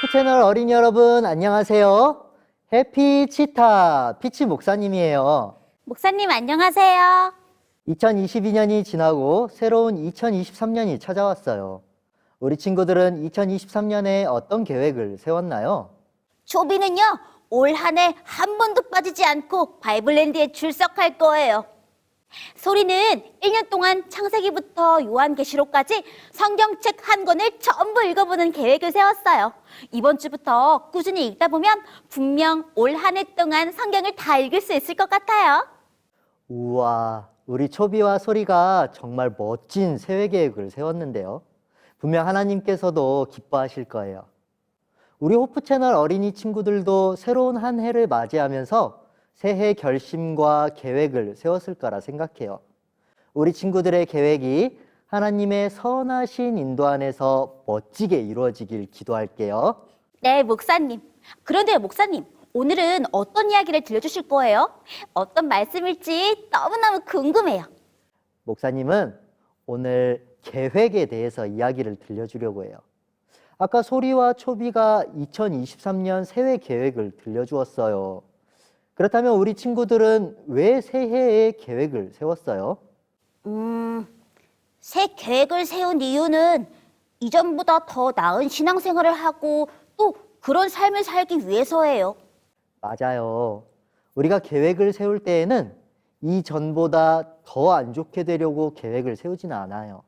호프 채널 어린이 여러분 안녕하세요. 해피 치타 피치 목사님이에요. 목사님 안녕하세요. 2022년이 지나고 새로운 2023년이 찾아왔어요. 우리 친구들은 2023년에 어떤 계획을 세웠나요? 초비는요, 올 한 해 한 번도 빠지지 않고 바이블랜드에 출석할 거예요. 소리는 1년 동안 창세기부터 요한계시록까지 성경책 한 권을 전부 읽어보는 계획을 세웠어요. 이번 주부터 꾸준히 읽다 보면 분명 올 한 해 동안 성경을 다 읽을 수 있을 것 같아요. 우와, 우리 초비와 소리가 정말 멋진 새해 계획을 세웠는데요. 분명 하나님께서도 기뻐하실 거예요. 우리 호프 채널 어린이 친구들도 새로운 한 해를 맞이하면서 새해 결심과 계획을 세웠을 거라 생각해요. 우리 친구들의 계획이 하나님의 선하신 인도 안에서 멋지게 이루어지길 기도할게요. 네, 목사님. 그런데 목사님, 오늘은 어떤 이야기를 들려주실 거예요? 어떤 말씀일지 너무너무 궁금해요. 목사님은 오늘 계획에 대해서 이야기를 들려주려고 해요. 아까 소리와 초비가 2023년 새해 계획을 들려주었어요. 그렇다면 우리 친구들은 왜 새해에 계획을 세웠어요? 새 계획을 세운 이유는 이전보다 더 나은 신앙생활을 하고 또 그런 삶을 살기 위해서예요. 맞아요. 우리가 계획을 세울 때에는 이전보다 더 안 좋게 되려고 계획을 세우지는 않아요.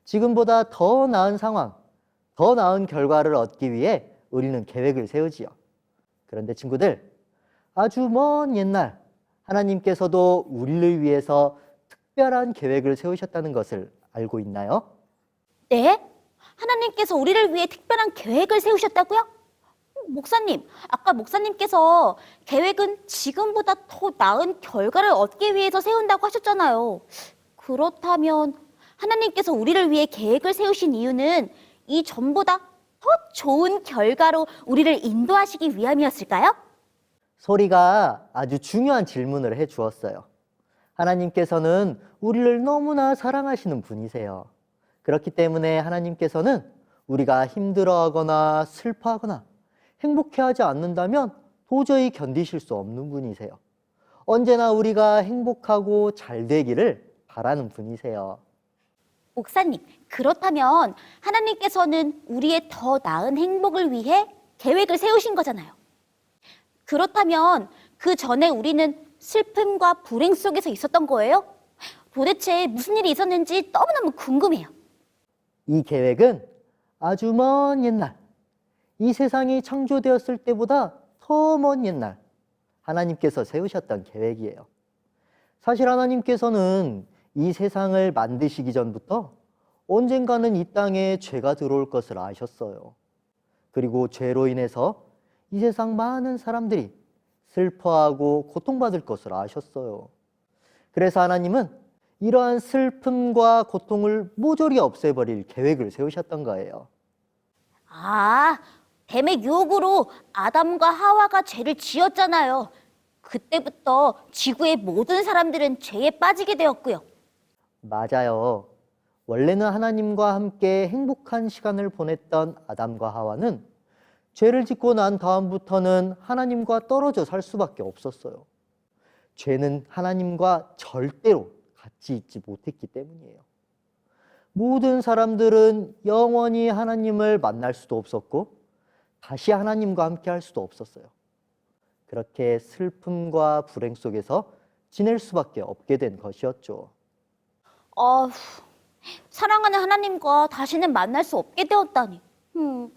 지금보다 더 나은 상황, 더 나은 결과를 얻기 위해 우리는 계획을 세우지요. 그런데 친구들, 아주 먼 옛날 하나님께서도 우리를 위해서 특별한 계획을 세우셨다는 것을 알고 있나요? 네? 하나님께서 우리를 위해 특별한 계획을 세우셨다고요? 목사님, 아까 목사님께서 계획은 지금보다 더 나은 결과를 얻기 위해서 세운다고 하셨잖아요. 그렇다면 하나님께서 우리를 위해 계획을 세우신 이유는 이전보다 더 좋은 결과로 우리를 인도하시기 위함이었을까요? 소리가 아주 중요한 질문을 해 주었어요. 하나님께서는 우리를 너무나 사랑하시는 분이세요. 그렇기 때문에 하나님께서는 우리가 힘들어하거나 슬퍼하거나 행복해하지 않는다면 도저히 견디실 수 없는 분이세요. 언제나 우리가 행복하고 잘 되기를 바라는 분이세요. 목사님, 그렇다면 하나님께서는 우리의 더 나은 행복을 위해 계획을 세우신 거잖아요. 그렇다면 그 전에 우리는 슬픔과 불행 속에서 있었던 거예요? 도대체 무슨 일이 있었는지 너무너무 궁금해요. 이 계획은 아주 먼 옛날, 이 세상이 창조되었을 때보다 더 먼 옛날 하나님께서 세우셨던 계획이에요. 사실 하나님께서는 이 세상을 만드시기 전부터 언젠가는 이 땅에 죄가 들어올 것을 아셨어요. 그리고 죄로 인해서 이 세상 많은 사람들이 슬퍼하고 고통받을 것을 아셨어요. 그래서 하나님은 이러한 슬픔과 고통을 모조리 없애버릴 계획을 세우셨던 거예요. 아, 뱀의 유혹으로 아담과 하와가 죄를 지었잖아요. 그때부터 지구의 모든 사람들은 죄에 빠지게 되었고요. 맞아요. 원래는 하나님과 함께 행복한 시간을 보냈던 아담과 하와는 죄를 짓고 난 다음부터는 하나님과 떨어져 살 수밖에 없었어요. 죄는 하나님과 절대로 같이 있지 못했기 때문이에요. 모든 사람들은 영원히 하나님을 만날 수도 없었고 다시 하나님과 함께 할 수도 없었어요. 그렇게 슬픔과 불행 속에서 지낼 수밖에 없게 된 것이었죠. 사랑하는 하나님과 다시는 만날 수 없게 되었다니.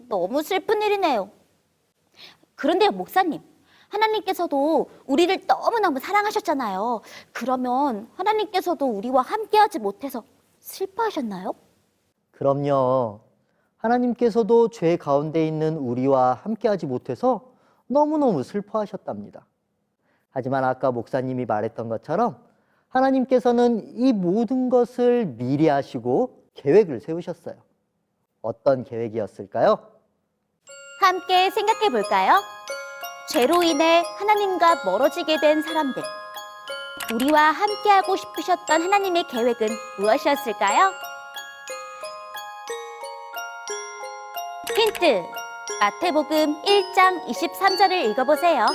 너무 슬픈 일이네요. 그런데 목사님, 하나님께서도 우리를 너무너무 사랑하셨잖아요. 그러면 하나님께서도 우리와 함께하지 못해서 슬퍼하셨나요? 그럼요. 하나님께서도 죄 가운데 있는 우리와 함께하지 못해서 너무너무 슬퍼하셨답니다. 하지만 아까 목사님이 말했던 것처럼 하나님께서는 이 모든 것을 미리 하시고 계획을 세우셨어요. 어떤 계획이었을까요? 함께 생각해 볼까요? 죄로 인해 하나님과 멀어지게 된 사람들. 우리와 함께하고 싶으셨던 하나님의 계획은 무엇이었을까요? 힌트, 마태복음 1장 23절을 읽어보세요.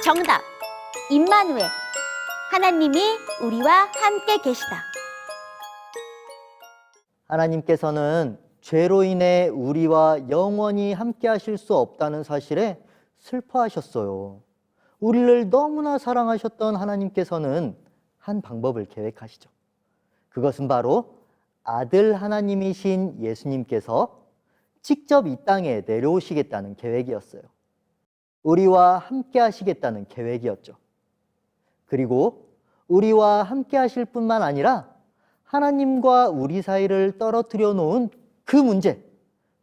정답! 임마누엘, 하나님이 우리와 함께 계시다. 하나님께서는 죄로 인해 우리와 영원히 함께 하실 수 없다는 사실에 슬퍼하셨어요. 우리를 너무나 사랑하셨던 하나님께서는 한 방법을 계획하시죠. 그것은 바로 아들 하나님이신 예수님께서 직접 이 땅에 내려오시겠다는 계획이었어요. 우리와 함께 하시겠다는 계획이었죠. 그리고 우리와 함께 하실 뿐만 아니라 하나님과 우리 사이를 떨어뜨려 놓은 그 문제,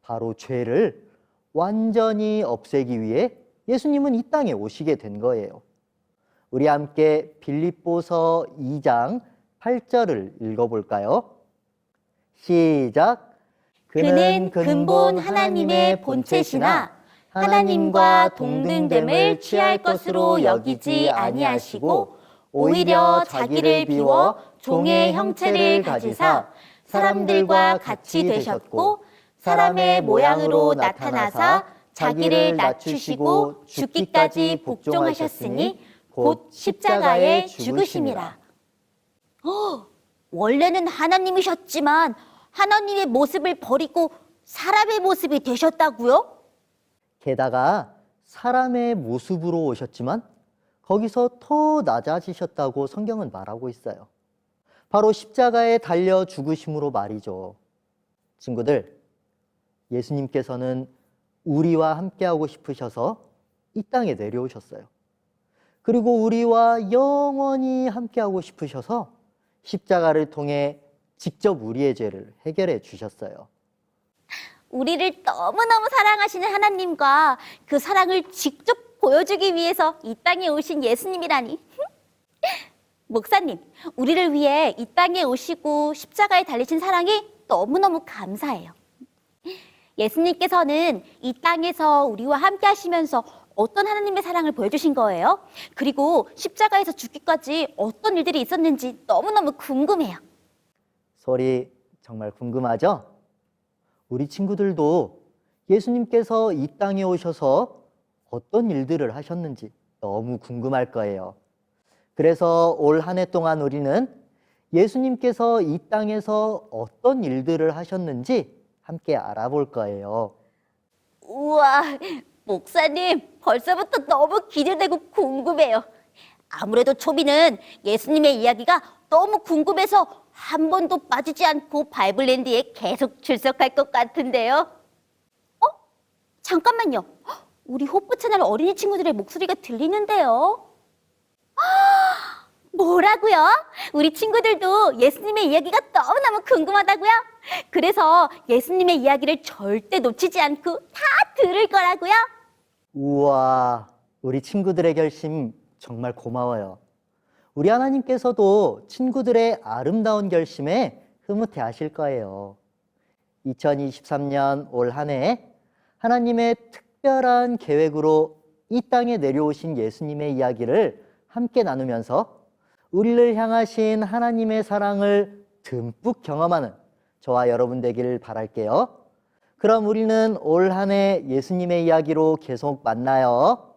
바로 죄를 완전히 없애기 위해 예수님은 이 땅에 오시게 된 거예요. 우리 함께 빌립보서 2장 8절을 읽어볼까요? 시작! 그는 근본 하나님의 본체시나 하나님과 동등됨을 취할 것으로 여기지 아니하시고 오히려 자기를 비워 종의 형체를 가지사 사람들과 같이 되셨고 사람의 모양으로 나타나사 자기를 낮추시고 죽기까지 복종하셨으니 곧 십자가에 죽으심이라. 원래는 하나님이셨지만 하나님의 모습을 버리고 사람의 모습이 되셨다고요? 게다가 사람의 모습으로 오셨지만 거기서 더 낮아지셨다고 성경은 말하고 있어요. 바로 십자가에 달려 죽으심으로 말이죠. 친구들, 예수님께서는 우리와 함께하고 싶으셔서 이 땅에 내려오셨어요. 그리고 우리와 영원히 함께하고 싶으셔서 십자가를 통해 직접 우리의 죄를 해결해 주셨어요. 우리를 너무너무 사랑하시는 하나님과 그 사랑을 직접 보여주기 위해서 이 땅에 오신 예수님이라니. 목사님, 우리를 위해 이 땅에 오시고 십자가에 달리신 사랑이 너무너무 감사해요. 예수님께서는 이 땅에서 우리와 함께 하시면서 어떤 하나님의 사랑을 보여주신 거예요? 그리고 십자가에서 죽기까지 어떤 일들이 있었는지 너무너무 궁금해요. 소리 정말 궁금하죠? 우리 친구들도 예수님께서 이 땅에 오셔서 어떤 일들을 하셨는지 너무 궁금할 거예요. 그래서 올 한 해 동안 우리는 예수님께서 이 땅에서 어떤 일들을 하셨는지 함께 알아볼 거예요. 우와, 목사님, 벌써부터 너무 기대되고 궁금해요. 아무래도 초비는 예수님의 이야기가 너무 궁금해서 한 번도 빠지지 않고 바이블랜드에 계속 출석할 것 같은데요. 잠깐만요. 우리 호프 채널 어린이 친구들의 목소리가 들리는데요. 뭐라고요? 우리 친구들도 예수님의 이야기가 너무너무 궁금하다고요? 그래서 예수님의 이야기를 절대 놓치지 않고 다 들을 거라고요? 우와, 우리 친구들의 결심 정말 고마워요. 우리 하나님께서도 친구들의 아름다운 결심에 흐뭇해 하실 거예요. 2023년 올 한 해 하나님의 특별한 계획으로 이 땅에 내려오신 예수님의 이야기를 함께 나누면서 우리를 향하신 하나님의 사랑을 듬뿍 경험하는 저와 여러분 되기를 바랄게요. 그럼 우리는 올 한 해 예수님의 이야기로 계속 만나요.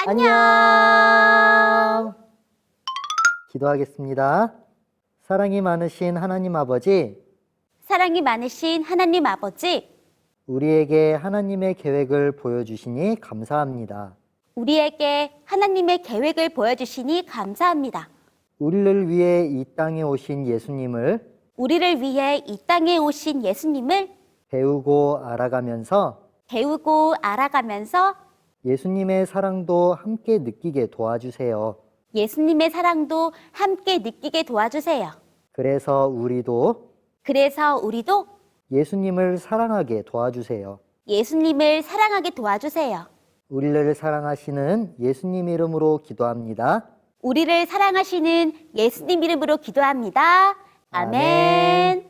안녕. 기도하겠습니다. 사랑이 많으신 하나님 아버지, 사랑이 많으신 하나님 아버지, 우리에게 하나님의 계획을 보여주시니 감사합니다. 우리에게 하나님의 계획을 보여주시니 감사합니다. 우리를 위해 이 땅에 오신 예수님을 우리를 위해 이 땅에 오신 예수님을 배우고 알아가면서 예수님의 사랑도 함께 느끼게 도와주세요. 예수님의 사랑도 함께 느끼게 도와주세요. 그래서 우리도 예수님을 사랑하게 도와주세요. 예수님을 사랑하게 도와주세요. 우리를 사랑하시는 예수님 이름으로 기도합니다. 우리를 사랑하시는 예수님 이름으로 기도합니다. 아멘.